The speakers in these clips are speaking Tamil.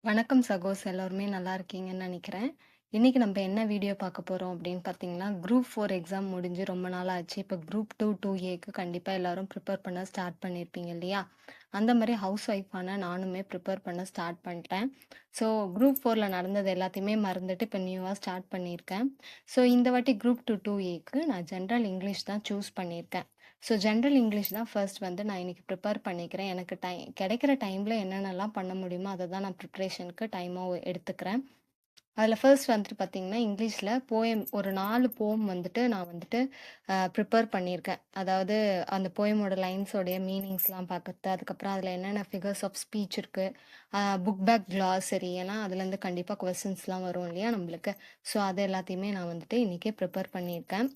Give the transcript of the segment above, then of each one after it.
வணக்கம் சகோஸ் எல்லாருமே நல்லா இருக்கீங்கன்னு நினைக்கிறேன். இன்னைக்கு நம்ம என்ன வீடியோ பார்க்க போறோம் அப்படின்னு பார்த்தீங்கன்னா, குரூப் 4 எக்ஸாம் முடிஞ்சு ரொம்ப நாள் ஆச்சு. இப்போ குரூப் 2, 2ஏக்கு கண்டிப்பா எல்லாரும் ப்ரிப்பேர் பண்ண ஸ்டார்ட் பண்ணியிருப்பீங்க இல்லையா? அந்த மாரி ஹவுஸ் ஒய்ஃபான நானுமே ப்ரிப்பேர் பண்ண ஸ்டார்ட் பண்ணிட்டேன். ஸோ குரூப் 4ல நடந்தது எல்லாத்தையுமே மறந்துட்டு இப்போ நியூவா ஸ்டார்ட் பண்ணியிருக்கேன். ஸோ இந்த வாட்டி குரூப் 2, 2ஏக்கு நான் ஜென்ரல் இங்கிலீஷ் தான் சூஸ் பண்ணியிருக்கேன். ஸோ ஜென்ரல் இங்கிலீஷ் தான் ஃபர்ஸ்ட் வந்து நான் இன்னைக்கு ப்ரிப்பேர் பண்ணிக்கிறேன். எனக்கு கிடைக்கிற டைம்ல என்னென்னலாம் பண்ண முடியுமோ, அத தான் நான் ப்ரிப்பரேஷனுக்கு டைமா எடுத்துக்கிறேன். அதில ஃபர்ஸ்ட் வந்துட்டு பார்த்தீங்கன்னா, இங்கிலீஷ்ல போயம் ஒரு 4 போயம் வந்துட்டு நான் வந்துட்டு ப்ரிப்பேர் பண்ணியிருக்கேன். அதாவது அந்த போயமோட லைன்ஸோடைய மீனிங்ஸ்லாம் பார்க்கறது, அதுக்கப்புறம் அதில என்னென்ன ஃபிகர்ஸ் ஆஃப் ஸ்பீச் இருக்கு, புக் பேக் கிளாஸரி ஏன்னா அதுலேருந்து கண்டிப்பா கொஸ்டின்ஸ்லாம் வரும் இல்லையா நம்மளுக்கு. ஸோ அது எல்லாத்தையுமே நான் வந்துட்டு இன்னைக்கே ப்ரிப்பேர் பண்ணியிருக்கேன்.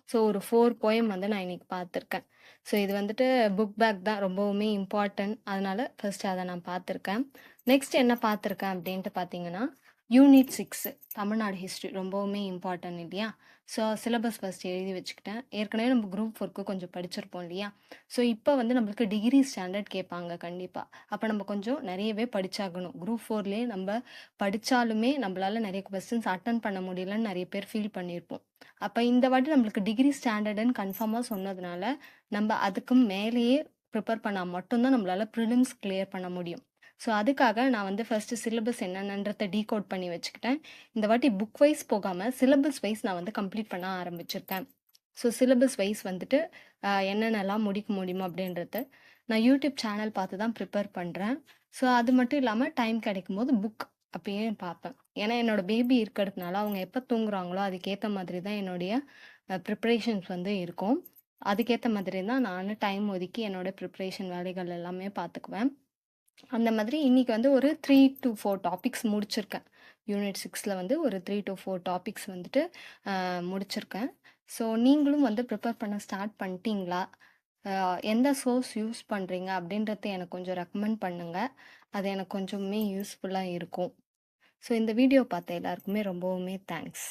ஸோ ஒரு 4 போயம் வந்து நான் இன்னைக்கு பார்த்துருக்கேன். ஸோ இது வந்துட்டு புக் பேக் தான் ரொம்பவுமே இம்பார்ட்டன்ட். அதனால ஃபர்ஸ்ட் அத நான் பார்த்துருக்கேன். நெக்ஸ்ட் என்ன பார்த்துருக்கேன் அப்படின்ட்டு பார்த்தீங்கன்னா, யூனிட் 6 தமிழ்நாடு ஹிஸ்ட்ரி ரொம்பவுமே இம்பார்ட்டன்ட் இல்லையா? ஸோ சிலபஸ் ஃபர்ஸ்ட் எழுதி வச்சுக்கிட்டேன். ஏற்கனவே நம்ம குரூப் 4க்கு கொஞ்சம் படிச்சிருப்போம் இல்லையா? ஸோ இப்போ வந்து நம்மளுக்கு டிகிரி ஸ்டாண்டர்ட் கேட்பாங்க கண்டிப்பா. அப்ப நம்ம கொஞ்சம் நெறையவே படிச்சாகணும். குரூப் 4லயே நம்ம படிச்சாலுமே நம்மளால நெறைய கொஸ்டின்ஸ் அட்டெண்ட் பண்ண முடியலன்னு நெறைய பேர் ஃபீல் பண்ணியிருப்போம். அப்ப இந்த வாட்டி நம்மளுக்கு டிகிரி ஸ்டாண்டர்டுன்னு கன்ஃபார்மா சொன்னதுனால, நம்ப அதுக்கு மேலேயே ப்ரிப்பேர் பண்ணா மட்டும் தான் நம்மளால ப்ரிலிம்ஸ் கிளியர் பண்ண முடியும். ஸோ அதுக்காக நான் வந்து ஃபர்ஸ்ட்டு சிலபஸ் என்னென்னன்றத டீகோட் பண்ணி வச்சுக்கிட்டேன். இந்த வாட்டி புக் வைஸ் போகாம, சிலபஸ் வைஸ் நான் வந்து கம்ப்ளீட் பண்ண ஆரம்பிச்சிருக்கேன். ஸோ சிலபஸ் வைஸ் வந்துட்டு என்னென்னலாம் முடிக்க முடியுமோ அப்படின்றது, நான் யூடியூப் சேனல் பார்த்து தான் ப்ரிப்பேர் பண்றேன். ஸோ அது மட்டும் இல்லாம டைம் கிடைக்கும்போது புக் அப்பயும் பார்ப்பேன். ஏன்னா என்னோட பேபி இருக்கிறதுனால, அவங்க எப்ப தூங்குறாங்களோ, அதுக்கேத்த மாதிரி தான் என்னுடைய ப்ரிப்பரேஷன்ஸ் வந்து இருக்கும். அதுக்கேத்த மாதிரி தான் நானு டைம் ஒதுக்கி என்னோட ப்ரிப்பரேஷன் வேலைகள் எல்லாமே பார்த்துக்குவேன். அந்த மாதிரி இன்னைக்கு வந்து ஒரு 3-4 டாபிக்ஸ் முடிச்சிருக்கேன். யூனிட் 6ல வந்து ஒரு 3-4 டாபிக்ஸ் வந்துட்டு முடிச்சிருக்கேன். ஸோ நீங்களும் வந்து ப்ரிப்பேர் பண்ண ஸ்டார்ட் பண்ணிட்டீங்களா? அ எந்த சோர்ஸ் யூஸ் பண்றீங்க? அப்படின்றத எனக்கு கொஞ்சம் ரெக்கமெண்ட் பண்ணுங்க. அது எனக்கு கொஞ்சமே யூஸ்ஃபுல்லா இருக்கும். ஸோ இந்த வீடியோ பார்த்த எல்லாருக்குமே ரொம்பவுமே தேங்க்ஸ்.